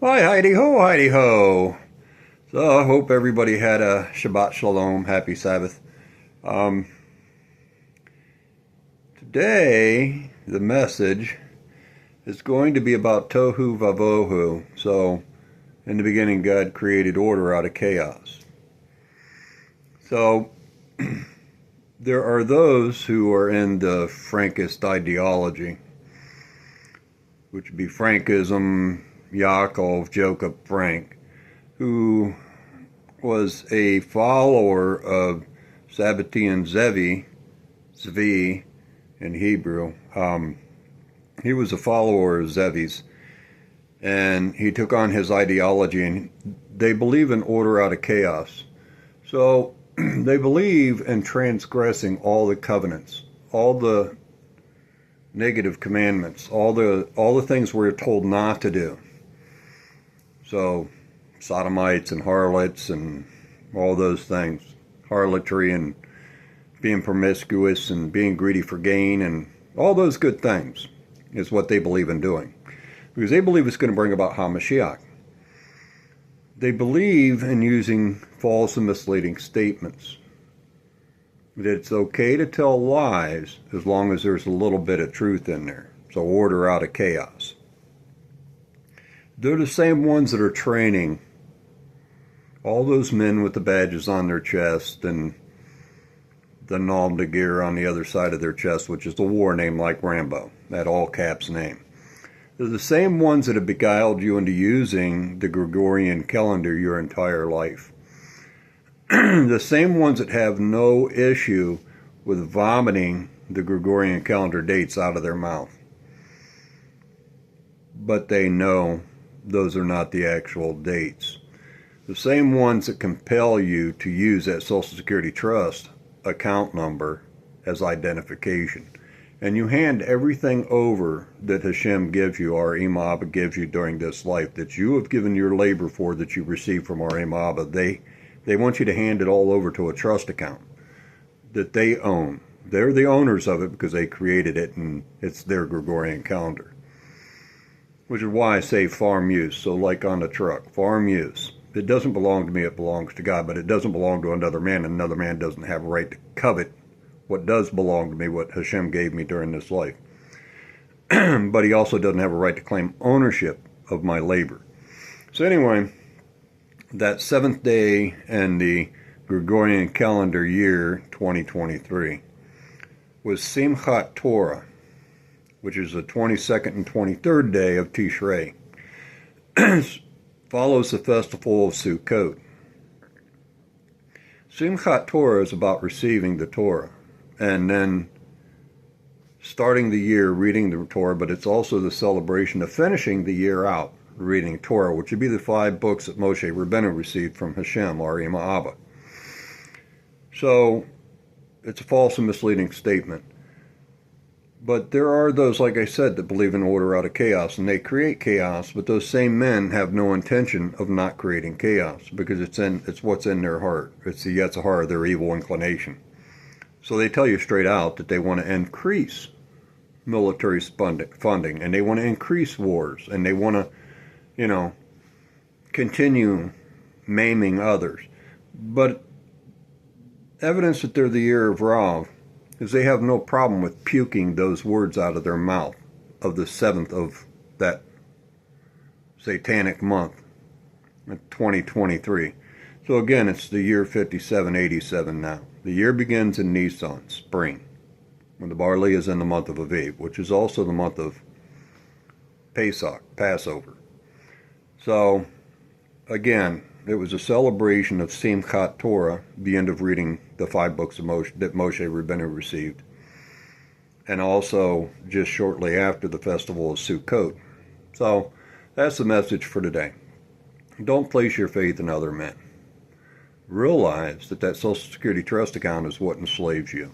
Hi, Heidi ho. So I hope everybody had a Shabbat Shalom, happy Sabbath. Um, Today, the message is going to be about Tohu Vavohu. So, in the beginning, God created order out of chaos. So, there are those who are in the Frankist ideology, which would be Frankism, Yaakov, Jacob, Frank, who was a follower of Sabbatean Zvi in Hebrew. He was a follower of Zevi's, and he took on his ideology, and they believe in order out of chaos. So they believe in transgressing all the covenants, all the negative commandments, all the things we're told not to do. So sodomites and harlots and all those things, harlotry and being promiscuous and being greedy for gain and all those good things is what they believe in doing, because they believe it's going to bring about HaMashiach. They believe in using false and misleading statements, that it's okay to tell lies as long as there's a little bit of truth in there. So order out of chaos. They're the same ones that are training all those men with the badges on their chest and the nom de guerre on the other side of their chest, which is the war name like Rambo, that all caps name. They're the same ones that have beguiled you into using the Gregorian calendar your entire life. The same ones that have no issue with vomiting the Gregorian calendar dates out of their mouth. But they know those are not the actual dates. The same ones that compel you to use that Social Security Trust account number as identification. And you hand everything over that Hashem gives you, our Imam gives you during this life, that you have given your labor for, that you receive from our Imam. They want you to hand it all over to a trust account that they own. They're the owners of it because they created it and it's their Gregorian calendar. Which is why I say farm use. So like on the truck, farm use. It doesn't belong to me, it belongs to God, but it doesn't belong to another man, and another man doesn't have a right to covet what does belong to me, what Hashem gave me during this life. But he also doesn't have a right to claim ownership of my labor. So anyway, that seventh day in the Gregorian calendar year 2023 was Simchat Torah, which is the 22nd and 23rd day of Tishrei. Follows the festival of Sukkot. Simchat Torah is about receiving the Torah and then starting the year reading the Torah, but it's also the celebration of finishing the year out reading Torah, which would be the 5 books that Moshe Rabbeinu received from Hashem, our Ima Abba. So it's a false and misleading statement. But there are those, like I said, that believe in order out of chaos, and they create chaos, but those same men have no intention of not creating chaos, because it's what's in their heart. It's the Yetzer Hara, their evil inclination. So they tell you straight out that they want to increase military funding, and they want to increase wars, and they want to, continue maiming others. But evidence that they're the year of Rav is they have no problem with puking those words out of their mouth of the 7th of that satanic month, 2023. So again, it's the year 5787 now. The year begins in Nisan, spring, when the barley is in the month of Aviv, which is also the month of Pesach, Passover. So again, it was a celebration of Simchat Torah, the end of reading the 5 books of Moshe, that Moshe Rabbeinu received. And also just shortly after the festival of Sukkot. So that's the message for today. Don't place your faith in other men. Realize that Social Security Trust account is what enslaves you.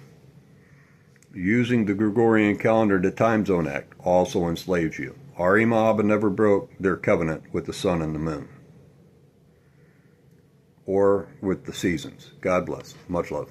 Using the Gregorian calendar, the Time Zone Act, also enslaves you. Our Imam never broke their covenant with the sun and the moon, or with the seasons. God bless. Much love.